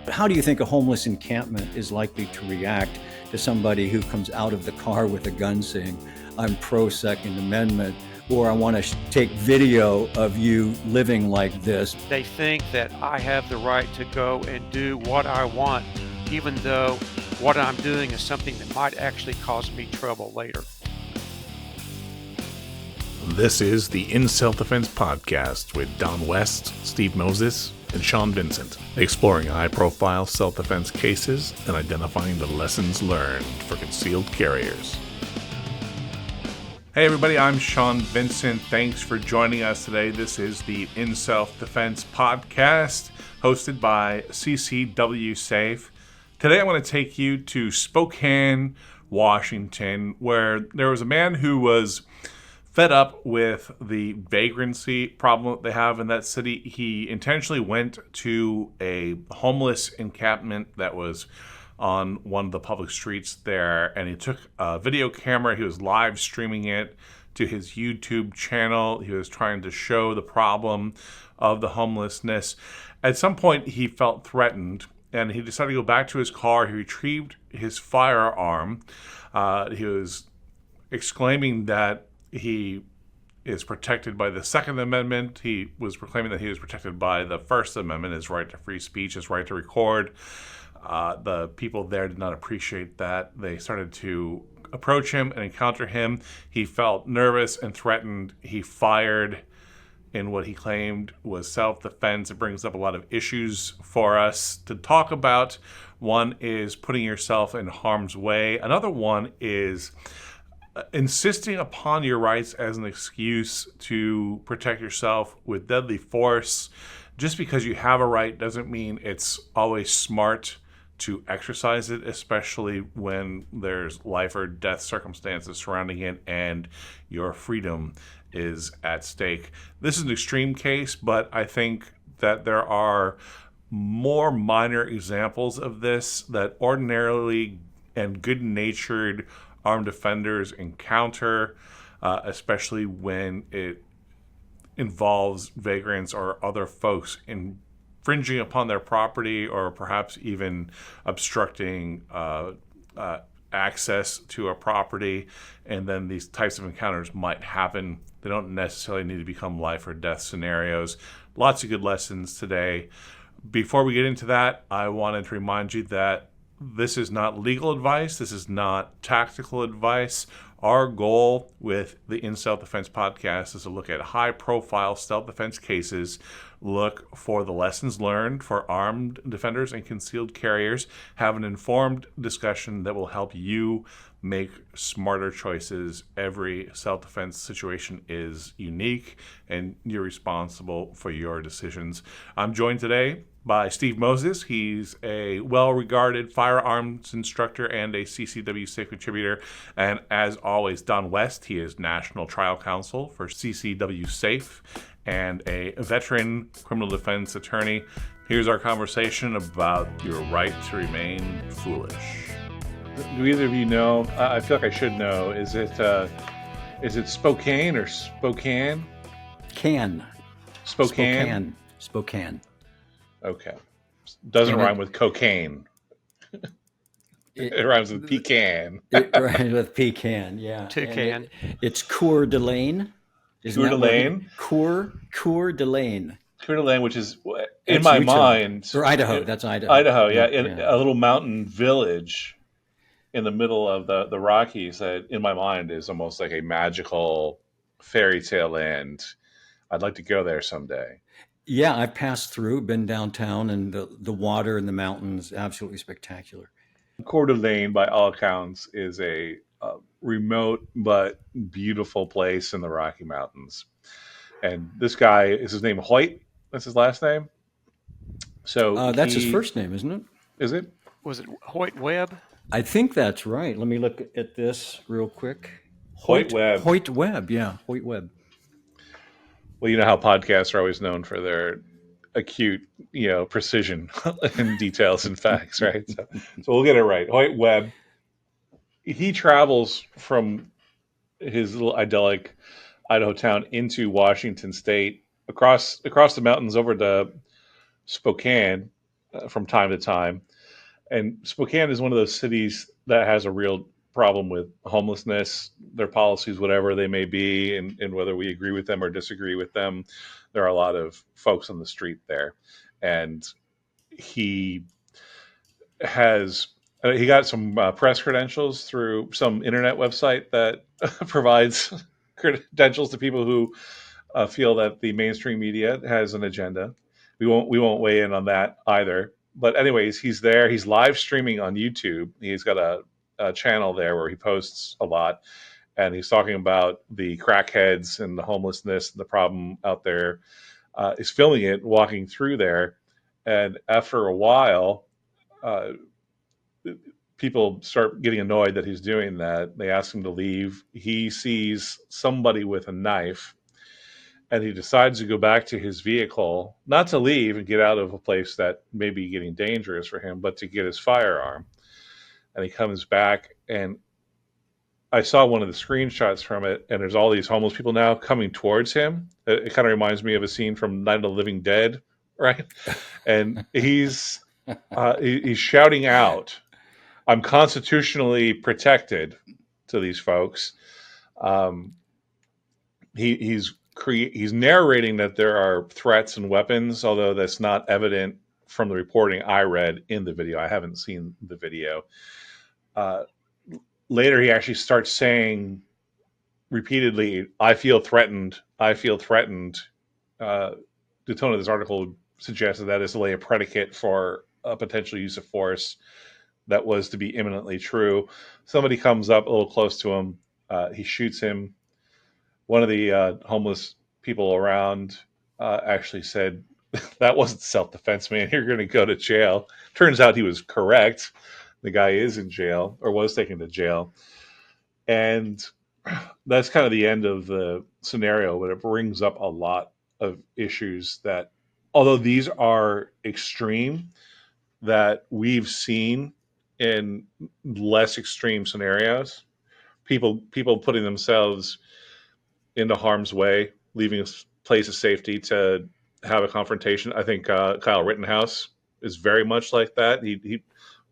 How do you think a homeless encampment is likely to react to somebody who comes out of the car with a gun saying, I'm pro Second Amendment, or I want to take video of you living like this? They think that I have the right to go and do what I want, even though what I'm doing is something that might actually cause me trouble later. This is the In Self-Defense Podcast with Don West, Steve Moses, and Sean Vincent, exploring high-profile self-defense cases and identifying the lessons learned for concealed carriers. Hey everybody, I'm Sean Vincent. Thanks for joining us today. This is the In Self-Defense Podcast, hosted by CCW Safe. Today I want to take you to Spokane, Washington, where there was a man who was fed up with the vagrancy problem that they have in that city. He intentionally went to a homeless encampment that was on one of the public streets there, and he took a video camera. He was live streaming it to his YouTube channel. He was trying to show the problem of the homelessness. At some point, he felt threatened, and he decided to go back to his car. He retrieved his firearm. He was exclaiming that he is protected by the Second Amendment. He was proclaiming that he was protected by the First Amendment, his right to free speech, his right to record. The people there did not appreciate that. They started to approach him and encounter him. He felt nervous and threatened. He fired in what he claimed was self-defense. It brings up a lot of issues for us to talk about. One is putting yourself in harm's way. Another one is insisting upon your rights as an excuse to protect yourself with deadly force. Just because you have a right doesn't mean it's always smart to exercise it, especially when there's life or death circumstances surrounding it and your freedom is at stake. This is an extreme case, but I think that there are more minor examples of this that ordinarily and good-natured armed offenders encounter, especially when it involves vagrants or other folks infringing upon their property or perhaps even obstructing access to a property. And then these types of encounters might happen. They don't necessarily need to become life or death scenarios. Lots of good lessons today. Before we get into that, I wanted to remind you that this is not legal advice. This is not tactical advice. Our goal with the In Self-Defense Podcast is to look at high-profile self-defense cases, look for the lessons learned for armed defenders and concealed carriers, have an informed discussion that will help you make smarter choices. Every self-defense situation is unique, and you're responsible for your decisions. I'm joined today by Steve Moses. He's a well-regarded firearms instructor and a CCW Safe contributor. And as always, Don West. He is National Trial Counsel for CCW Safe and a veteran criminal defense attorney. Here's our conversation about your right to remain foolish. Do either of you know? I feel like I should know. Is it Spokane or Spokane? Spokane. Okay. Doesn't rhyme with cocaine. It rhymes with pecan. It rhymes with pecan, yeah. Toucan. It's Coeur d'Alene. Coeur d'Alene? Coeur d'Alene. Coeur d'Alene, which is, in my mind... Or Idaho, that's Idaho. Idaho, yeah. A little mountain village in the middle of the Rockies that, in my mind, is almost like a magical fairy tale land. I'd like to go there someday. Yeah, I've passed through, been downtown, and the water in the mountains, absolutely spectacular. Coeur d'Alene, by all accounts, is a remote but beautiful place in the Rocky Mountains. And this guy, is his name Hoyt? That's his last name? So that's his first name, isn't it? Is it? Was it Hoyt Webb? I think that's right. Let me look at this real quick. Hoyt Webb. Hoyt Webb, yeah. Hoyt Webb. Well, you know how podcasts are always known for their acute, precision and details and facts, right? So we'll get it right. Hoyt Webb, he travels from his little idyllic Idaho town into Washington State, across the mountains over to Spokane, from time to time. And Spokane is one of those cities that has a real problem with homelessness, their policies, whatever they may be, and whether we agree with them or disagree with them. There are a lot of folks on the street there. And he has he got some press credentials through some internet website that provides credentials to people who feel that the mainstream media has an agenda. We won't weigh in on that either. But anyways, he's there. He's live streaming on YouTube. He's got a channel there where he posts a lot, and he's talking about the crackheads and the homelessness and the problem out there. He's filming it, walking through there, and after a while, uh, people start getting annoyed that he's doing that. They ask him to leave. He sees somebody with a knife, and he decides to go back to his vehicle, not to leave and get out of a place that may be getting dangerous for him, but to get his firearm. And he comes back, and I saw one of the screenshots from it, and there's all these homeless people now coming towards him. It kind of reminds me of a scene from Night of the Living Dead, right? And he's shouting out, "I'm constitutionally protected," to these folks. Um, he's narrating that there are threats and weapons, although that's not evident from the reporting I read in the video. I haven't seen the video. Uh, Later, he actually starts saying repeatedly, "I feel threatened. I feel threatened." The tone of this article suggests that is to lay a predicate for a potential use of force that was to be imminently true. Somebody comes up a little close to him. He shoots him. One of the homeless people around actually said, "That wasn't self-defense, man. You're going to go to jail." Turns out he was correct. The guy is in jail, or was taken to jail. And that's kind of the end of the scenario, but it brings up a lot of issues that, although these are extreme, that we've seen in less extreme scenarios. People putting themselves into harm's way, leaving a place of safety to have a confrontation. I think Kyle Rittenhouse is very much like that. He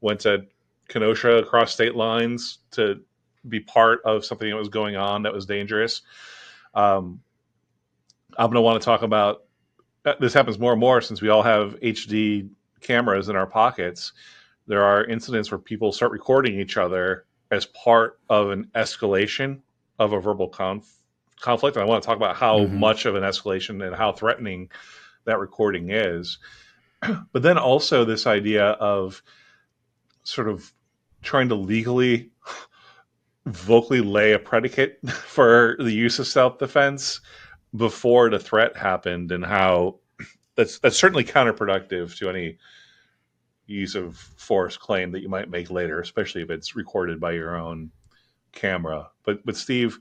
went to Kenosha across state lines to be part of something that was going on that was dangerous. Um, I'm going to want to talk about this. Happens more and more since we all have HD cameras in our pockets. There are incidents where people start recording each other as part of an escalation of a verbal conflict. And I want to talk about how much of an escalation and how threatening that recording is. But then also this idea of sort of trying to legally, vocally lay a predicate for the use of self-defense before the threat happened, and how that's certainly counterproductive to any use of force claim that you might make later, especially if it's recorded by your own camera. But Steve,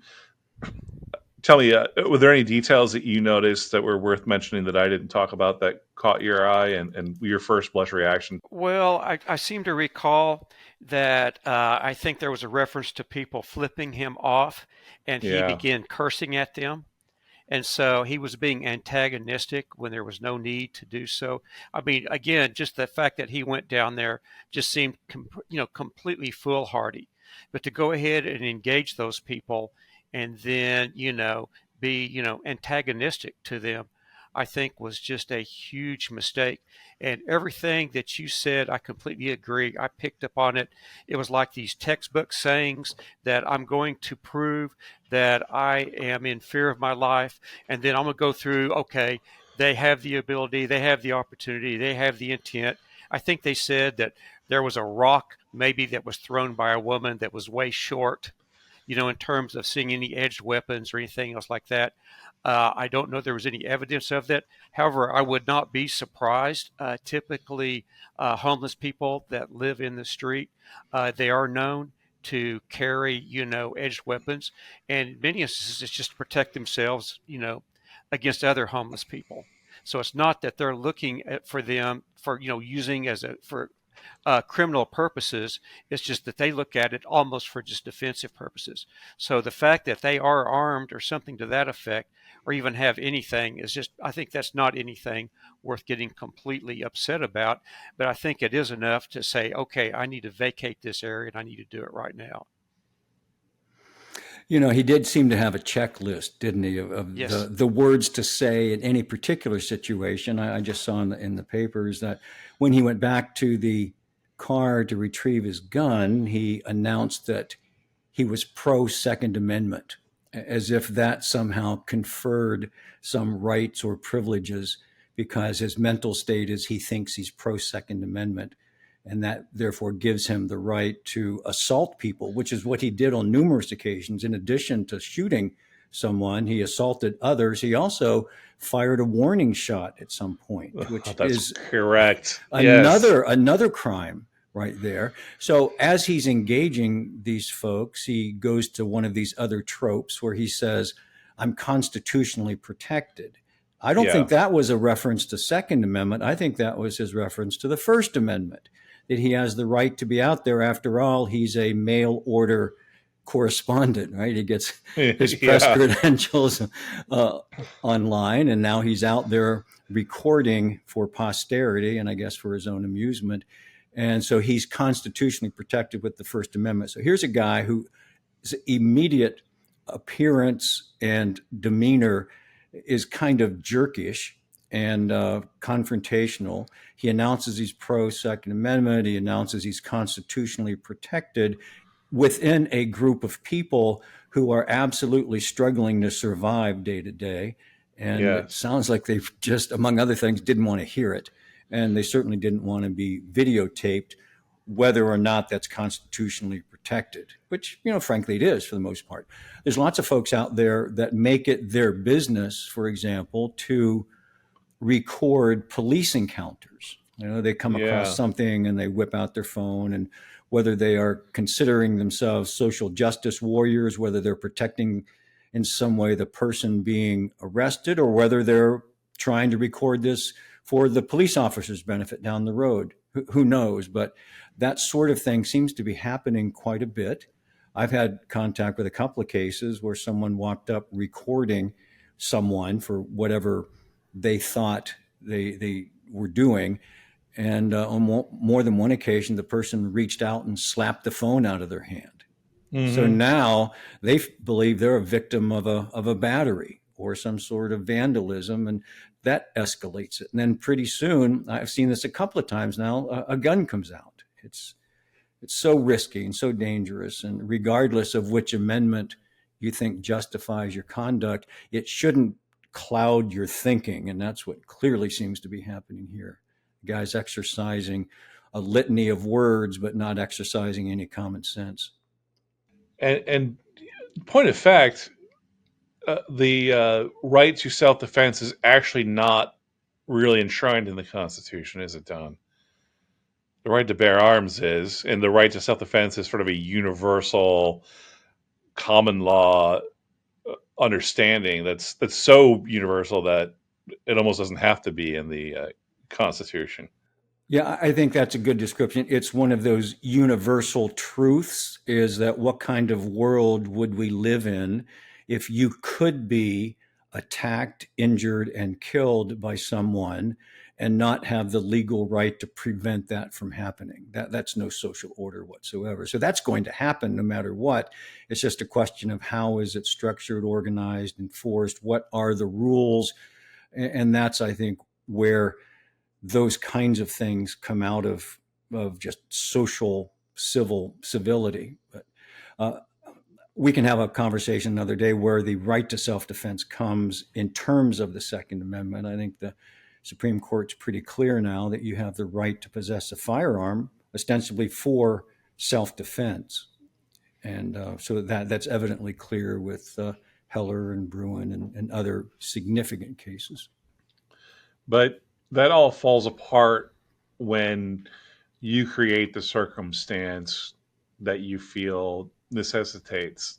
tell me, were there any details that you noticed that were worth mentioning that I didn't talk about that caught your eye and your first blush reaction? Well, I seem to recall that I think there was a reference to people flipping him off, and he Yeah. began cursing at them. And so he was being antagonistic when there was no need to do so. I mean, again, just the fact that he went down there just seemed, completely foolhardy. But to go ahead and engage those people and then, be, antagonistic to them, I think was just a huge mistake. And everything that you said, I completely agree. I picked up on it. It was like these textbook sayings that I'm going to prove that I am in fear of my life. And then I'm going to go through, okay, they have the ability, they have the opportunity, they have the intent. I think they said that there was a rock maybe that was thrown by a woman that was way short, in terms of seeing any edged weapons or anything else like that. I don't know if there was any evidence of that. However, I would not be surprised. Typically, homeless people that live in the street, they are known to carry, edged weapons, and in many instances, it's just to protect themselves, against other homeless people. So it's not that they're looking for them for, using as a for criminal purposes. It's just that they look at it almost for just defensive purposes. So the fact that they are armed or something to that effect, or even have anything, is just, I think that's not anything worth getting completely upset about. But I think it is enough to say, okay, I need to vacate this area and I need to do it right now. You know, he did seem to have a checklist, didn't he, of Yes. the words to say in any particular situation. I just saw in the papers that when he went back to the car to retrieve his gun, he announced that he was pro Second Amendment, as if that somehow conferred some rights or privileges because his mental state is he thinks he's pro Second Amendment. And that therefore gives him the right to assault people, which is what he did on numerous occasions. In addition to shooting someone, he assaulted others. He also fired a warning shot at some point, Oh, which that's is correct. Yes. another crime right there. So as he's engaging these folks, he goes to one of these other tropes where he says, "I'm constitutionally protected." I don't Yeah. think that was a reference to Second Amendment. I think that was his reference to the First Amendment, that he has the right to be out there. After all, he's a mail order correspondent, right? He gets his press Yeah. credentials uh, online, and now he's out there recording for posterity and I guess for his own amusement. And so he's constitutionally protected with the First Amendment. So here's a guy whose immediate appearance and demeanor is kind of jerkish and confrontational. He announces he's pro Second Amendment. He announces he's constitutionally protected within a group of people who are absolutely struggling to survive day to day. And it Yes. sounds like they've just, among other things, didn't want to hear it. And they certainly didn't want to be videotaped, whether or not that's constitutionally protected, which, you know, frankly, it is for the most part. There's lots of folks out there that make it their business, for example, to record police encounters. You know, they come across Yeah. something and they whip out their phone, and whether they are considering themselves social justice warriors, whether they're protecting in some way the person being arrested, or whether they're trying to record this for the police officer's benefit down the road. Who knows? But that sort of thing seems to be happening quite a bit. I've had contact with a couple of cases where someone walked up recording someone for whatever they thought they were doing. And on more than one occasion, the person reached out and slapped the phone out of their hand. So Hmm. now they believe they're a victim of a battery or some sort of vandalism, and that escalates it. And then pretty soon, I've seen this a couple of times now, a gun comes out. It's so risky and so dangerous, and regardless of which amendment you think justifies your conduct, it shouldn't cloud your thinking, and that's what clearly seems to be happening here. The guy's exercising a litany of words, but not exercising any common sense. And point of fact, the right to self defense is actually not really enshrined in the Constitution, is it, Don? The right to bear arms is, and the right to self defense is sort of a universal common law understanding that's so universal that it almost doesn't have to be in the Constitution. Yeah, I think that's a good description. It's one of those universal truths, is that what kind of world would we live in if you could be attacked, injured, and killed by someone and not have the legal right to prevent that from happening? That's no social order whatsoever. So that's going to happen no matter what. It's just a question of how is it structured, organized, enforced, what are the rules? And that's, I think, where those kinds of things come out of just social civility. But uh, we can have a conversation another day where the right to self-defense comes in terms of the Second Amendment. I think the Supreme Court's pretty clear now that you have the right to possess a firearm ostensibly for self-defense. And so that's evidently clear with Heller and Bruin and other significant cases. But that all falls apart when you create the circumstance that you feel necessitates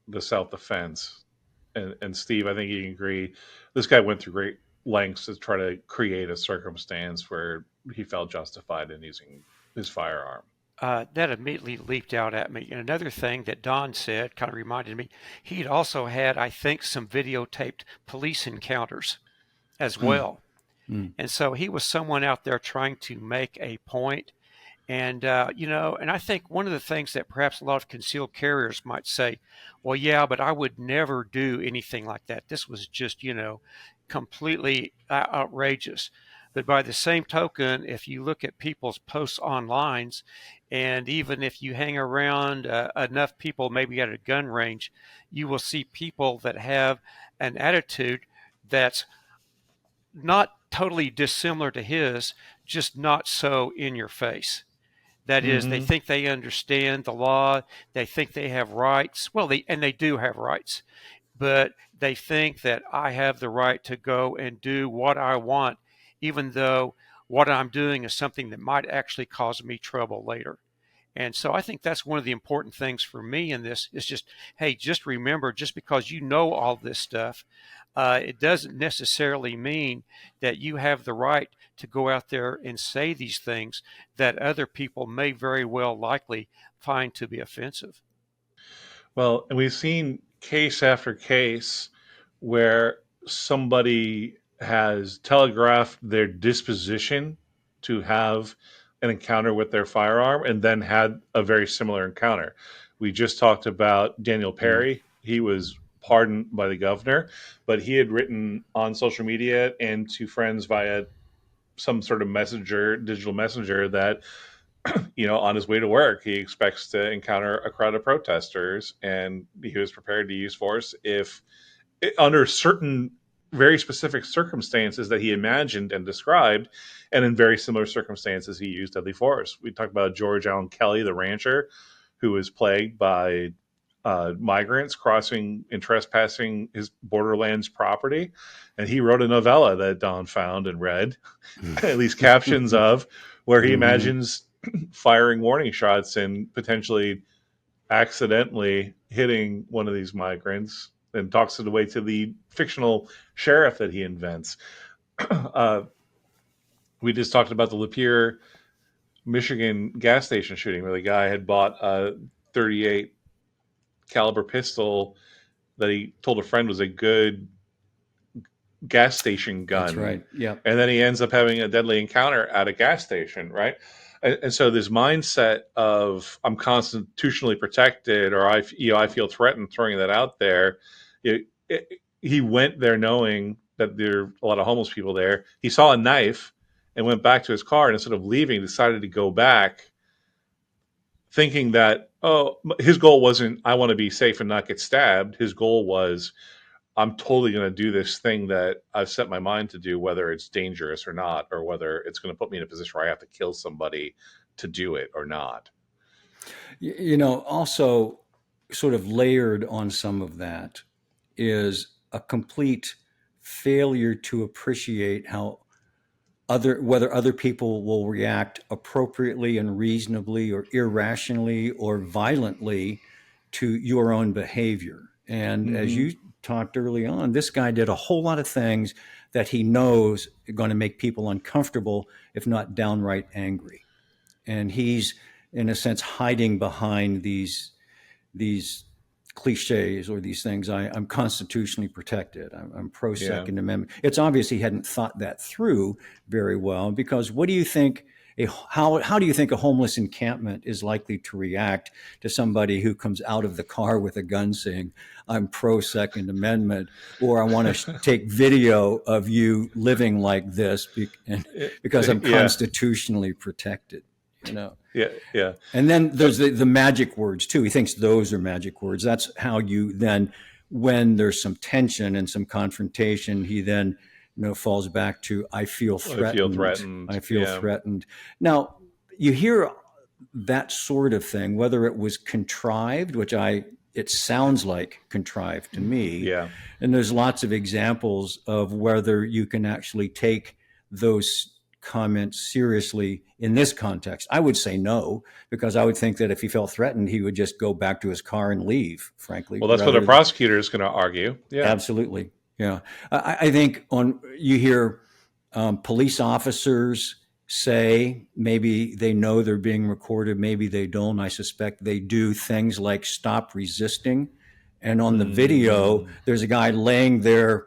the self defense. And Steve, I think you can agree. This guy went through great lengths to try to create a circumstance where he felt justified in using. his firearm. That immediately leaped out at me. And another thing that Don said kind of reminded me, he'd also had, I think, some videotaped police encounters as Mm, well. mm, And so he was someone out there trying to make a point. And, and I think one of the things that perhaps a lot of concealed carriers might say, well, yeah, but I would never do anything like that. This was just, completely outrageous. But by the same token, if you look at people's posts online, and even if you hang around enough people, maybe at a gun range, you will see people that have an attitude that's not totally dissimilar to his, just not so in your face. That is, they Mm-hmm. think they understand the law. They think they have rights. Well, they do have rights, but they think that I have the right to go and do what I want, even though what I'm doing is something that might actually cause me trouble later. And so I think that's one of the important things for me in this is just, hey, just remember, just because you know all this stuff, it doesn't necessarily mean that you have the right to go out there and say these things that other people may very well likely find to be offensive. Well, and we've seen case after case where somebody has telegraphed their disposition to have an encounter with their firearm and then had a very similar encounter. We just talked about Daniel mm. Perry. He was pardoned by the governor, but he had written on social media and to friends via some sort of messenger, digital messenger, that on his way to work, he expects to encounter a crowd of protesters, and he was prepared to use force if, under certain very specific circumstances that he imagined and described, and in very similar circumstances, he used deadly force. We talked about George Allen Kelly, the rancher, who was plagued by migrants crossing and trespassing his borderlands property, and he wrote a novella that Don found and read, at least captions of, where he Mhm. imagines firing warning shots and potentially accidentally hitting one of these migrants, and talks it away to the fictional sheriff that he invents. uh, we just talked about the Lapeer, Michigan gas station shooting where the guy had bought a 38 caliber pistol that he told a friend was a good gas station That's gun, right. Yep. and then he ends up having a deadly encounter at a gas station, right? And so this mindset of I'm constitutionally protected, or I feel threatened, throwing that out there. He went there knowing that there are a lot of homeless people there. He saw a knife and went back to his car, and instead of leaving, decided to go back, thinking that, his goal wasn't I want to be safe and not get stabbed. His goal was I'm totally going to do this thing that I've set my mind to do, whether it's dangerous or not, or whether it's going to put me in a position where I have to kill somebody to do it or not. Also sort of layered on some of that is a complete failure to appreciate how whether other people will react appropriately and reasonably or irrationally or violently to your own behavior. And as Mm-hmm. you talked early on, this guy did a whole lot of things that he knows are going to make people uncomfortable, if not downright angry. And he's, in a sense, hiding behind these cliches or these things. I'm constitutionally protected. I'm pro Yeah. Second Amendment. It's obvious he hadn't thought that through very well, because what do you think? How do you think a homeless encampment is likely to react to somebody who comes out of the car with a gun saying, I'm pro Second Amendment, or I want to take video of you living like this because I'm Yeah. constitutionally protected, you know? Yeah. Yeah. And then So, there's the magic words too. He thinks those are magic words. That's how you then, when there's some tension and some confrontation, he then, falls back to, I feel I feel threatened. threatened. I feel Yeah. threatened. Now, you hear that sort of thing, whether it was contrived, it sounds like contrived to me. Yeah. And there's lots of examples of whether you can actually take those comments seriously in this context. I would say no, because I would think that if he felt threatened, he would just go back to his car and leave, frankly, Well, that's what a rather than. prosecutor is going to argue. Yeah. Absolutely. Yeah. I think you hear police officers say. Maybe they know they're being recorded, maybe they don't. I suspect they do things like stop resisting. And on the video, there's a guy laying there,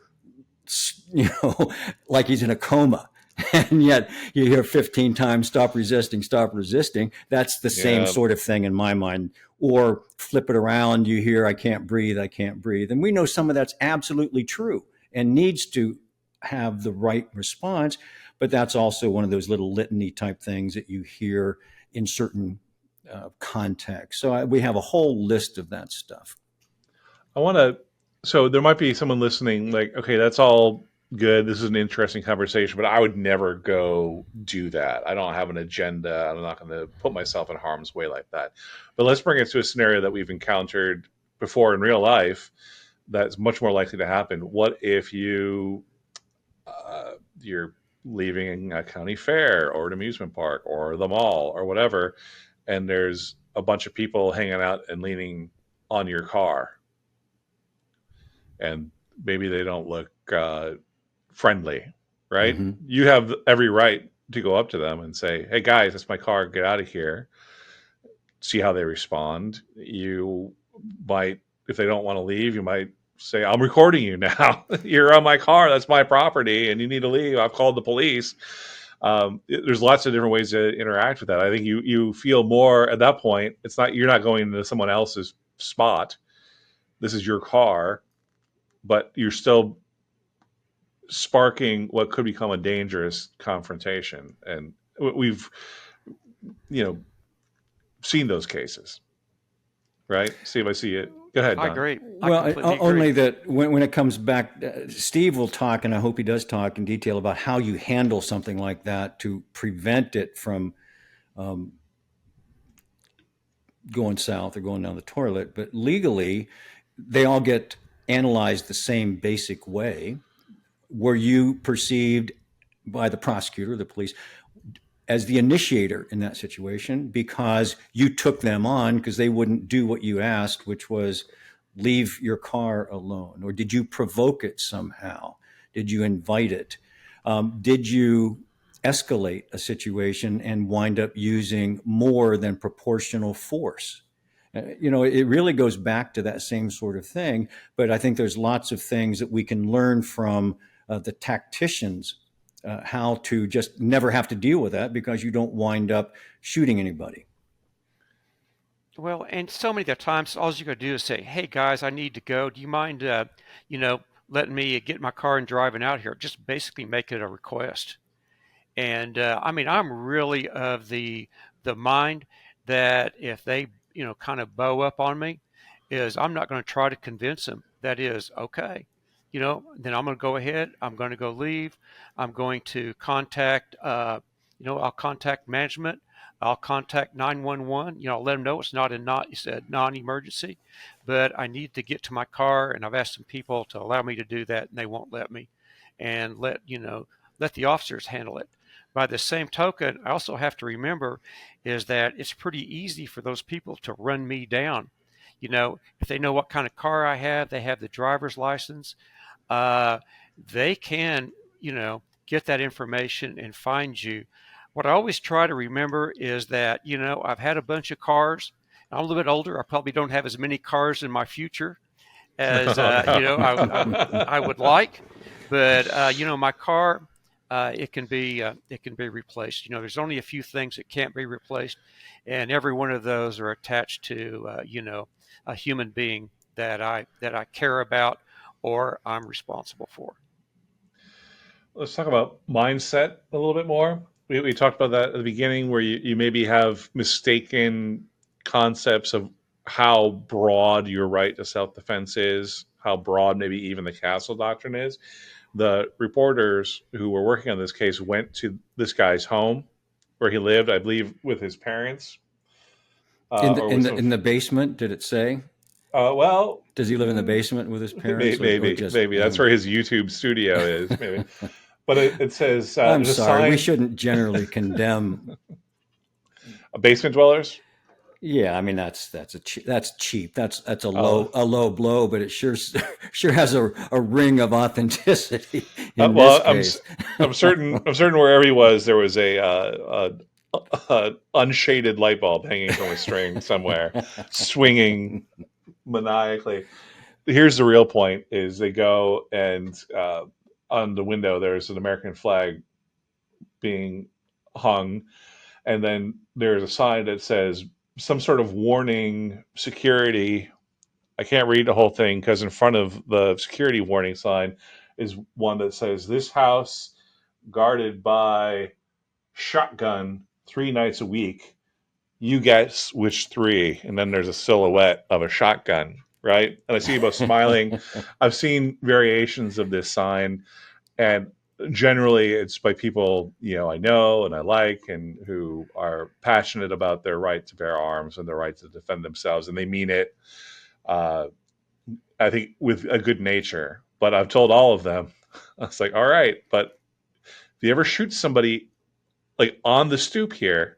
like he's in a coma. And yet you hear 15 times, stop resisting, stop resisting. That's the same sort of thing in my mind. Or flip it around, you hear, I can't breathe, I can't breathe. And we know some of that's absolutely true and needs to have the right response. But that's also one of those little litany type things that you hear in certain contexts. So we have a whole list of that stuff. I want to. So there might be someone listening, like, okay, that's all good. This is an interesting conversation, but I would never go do that. I don't have an agenda. I'm not going to put myself in harm's way like that. But let's bring it to a scenario that we've encountered before in real life that's much more likely to happen. What if you're leaving a county fair or an amusement park or the mall or whatever, and there's a bunch of people hanging out and leaning on your car, and maybe they don't look friendly, right? Mm-hmm. You have every right to go up to them and say, hey guys, that's my car, get out of here. See how they respond. You might, if they don't want to leave, you might say, I'm recording you now. You're on my car, that's my property, and you need to leave. I've called the police. There's lots of different ways to interact with that. I think you feel more at that point. It's not, you're not going into someone else's spot. This is your car, but you're still sparking what could become a dangerous confrontation. And we've, seen those cases, right? See if I see it. Go ahead, Don. I agree. Well, only that when it comes back, Steve will talk, and I hope he does talk in detail about how you handle something like that to prevent it from going south or going down the toilet. But legally, they all get analyzed the same basic way. Were you perceived by the prosecutor, the police, as the initiator in that situation because you took them on because they wouldn't do what you asked, which was leave your car alone? Or did you provoke it somehow? Did you invite it? Did you escalate a situation and wind up using more than proportional force? It really goes back to that same sort of thing. But I think there's lots of things that we can learn from the tacticians, how to just never have to deal with that because you don't wind up shooting anybody. Well, and so many of the times, all you got to do is say, "Hey guys, I need to go. Do you mind, letting me get in my car and driving out here?" Just basically make it a request. And I'm really of the mind that if they, kind of bow up on me, is I'm not going to try to convince them. That is okay. Then I'm going to go ahead. I'm going to go leave. I'm going to contact, I'll contact management. I'll contact 911. I'll let them know it's you said non-emergency, but I need to get to my car, and I've asked some people to allow me to do that, and they won't let me, and let the officers handle it. By the same token, I also have to remember is that it's pretty easy for those people to run me down. If they know what kind of car I have, they have the driver's license, uh, they can, get that information and find you. What I always try to remember is that, I've had a bunch of cars. I'm a little bit older. I probably don't have as many cars in my future as, I would like. But, my car, it can be replaced. There's only a few things that can't be replaced. And every one of those are attached to, a human being that I care about or I'm responsible for. Let's talk about mindset a little bit more. We talked about that at the beginning, where you maybe have mistaken concepts of how broad your right to self-defense is, how broad maybe even the castle doctrine is. The reporters who were working on this case went to this guy's home where he lived, I believe, with his parents. In the basement, did it say? Well, does he live in the basement with his parents? Maybe that's where his YouTube studio is. Maybe, but it says. I'm sorry, we shouldn't generally condemn basement dwellers. Yeah, I mean that's cheap. That's a Oh, low blow, but it sure has a ring of authenticity in this well, case. I'm certain wherever he was, there was a unshaded light bulb hanging from a string somewhere, swinging maniacally. Here's the real point: is they go and on the window there's an American flag being hung, and then there's a sign that says some sort of warning, security. I can't read the whole thing because in front of the security warning sign is one that says this house guarded by shotgun 3 nights a week. You guess which three? And then there's a silhouette of a shotgun, right? And I see you both smiling. I've seen variations of this sign, and generally it's by people I know and I like, and who are passionate about their right to bear arms and their right to defend themselves, and they mean it. Uh, I think with a good nature. But I've told all of them, I was like, all right, but if you ever shoot somebody like on the stoop here,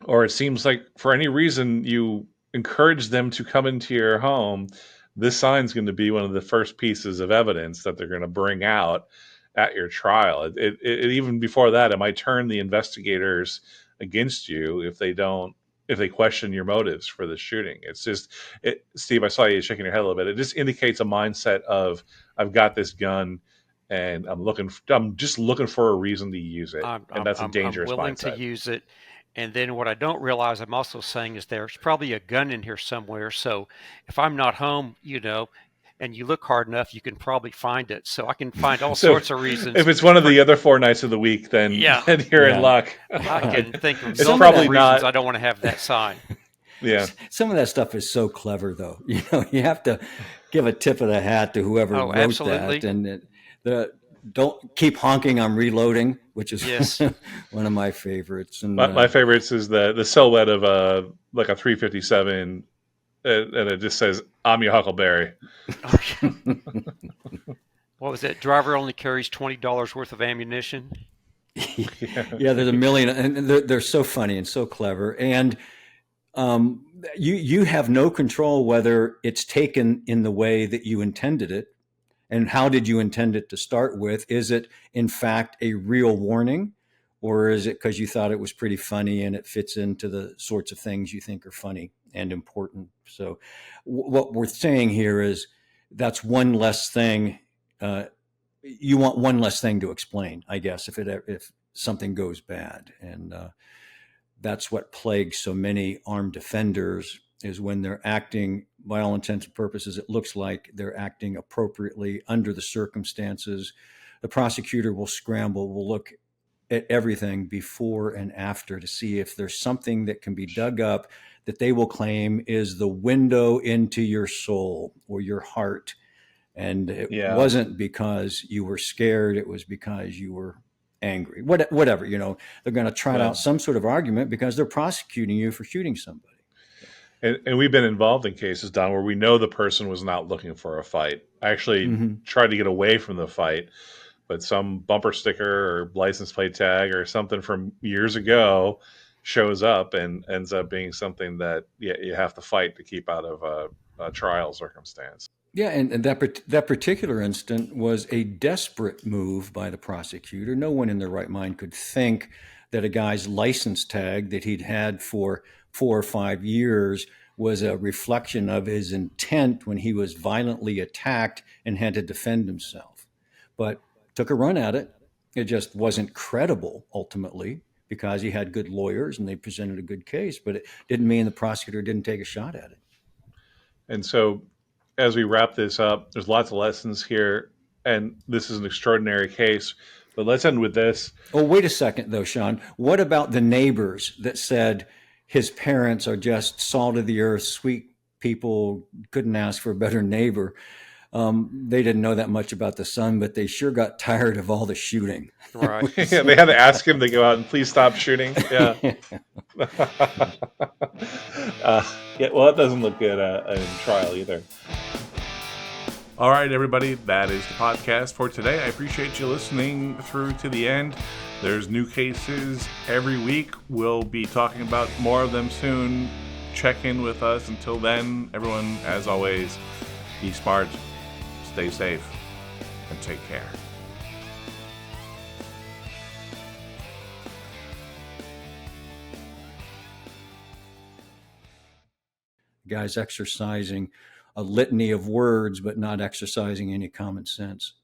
or it seems like for any reason you encourage them to come into your home, this sign's going to be one of the first pieces of evidence that they're going to bring out at your trial. Even before that, it might turn the investigators against you if they question your motives for the shooting. It's just, Steve, I saw you shaking your head a little bit. It just indicates a mindset of I've got this gun and I'm just looking for a reason to use it, and that's a I'm dangerous willing to mindset. use it. And then what I don't realize I'm also saying is there's probably a gun in here somewhere. So if I'm not home, and you look hard enough, you can probably find it. So I can find all So sorts of reasons if it's one of for, the other 4 nights of the week, then, yeah, then you're in Yeah. luck. I can think of It's Some of multiple probably that reasons I not. don't want to have that sign. Yeah. some of that stuff is so clever, though. You have to give a tip of the hat to whoever Oh, wrote that, absolutely. and the don't keep honking. I'm reloading, which is Yes. one of my favorites. And My favorites is the silhouette of like a 357, and it just says, "I'm your Huckleberry." What was that? Driver only carries $20 worth of ammunition. Yeah. yeah, there's a million, and they're so funny and so clever. And you have no control whether it's taken in the way that you intended it. And how did you intend it to start with? Is it, in fact, a real warning? Or is it because you thought it was pretty funny and it fits into the sorts of things you think are funny and important? So, what we're saying here is that's one less thing. You want one less thing to explain, I guess, if something goes bad. And that's what plagues so many armed defenders is when they're acting, by all intents and purposes, it looks like they're acting appropriately under the circumstances. The prosecutor will scramble, will look at everything before and after to see if there's something that can be dug up that they will claim is the window into your soul or your heart. And it Yeah. wasn't because you were scared, it was because you were angry. Whatever, they're going to trot Well, out some sort of argument because they're prosecuting you for shooting somebody. and we've been involved in cases, Don, where we know the person was not looking for a fight. Actually, Mm-hmm. tried to get away from the fight, but some bumper sticker or license plate tag or something from years ago shows up and ends up being something that you have to fight to keep out of a trial circumstance. Yeah, and that particular incident was a desperate move by the prosecutor. No one in their right mind could think that a guy's license tag that he'd had for 4 or 5 years was a reflection of his intent when he was violently attacked and had to defend himself. But took a run at it. It just wasn't credible ultimately because he had good lawyers and they presented a good case, but it didn't mean the prosecutor didn't take a shot at it. And so, as we wrap this up, there's lots of lessons here, and this is an extraordinary case. But let's end with this. Oh, wait a second, though, Sean. What about the neighbors that said his parents are just salt of the earth, sweet people, couldn't ask for a better neighbor? They didn't know that much about the son, but they sure got tired of all the shooting. Right. Yeah, they had to ask him to go out and please stop shooting. Yeah. Yeah. Well, that doesn't look good in trial either. All right, everybody, that is the podcast for today. I appreciate you listening through to the end. There's new cases every week. We'll be talking about more of them soon. Check in with us. Until then, everyone, as always, be smart, stay safe, and take care. Guys exercising a litany of words, but not exercising any common sense.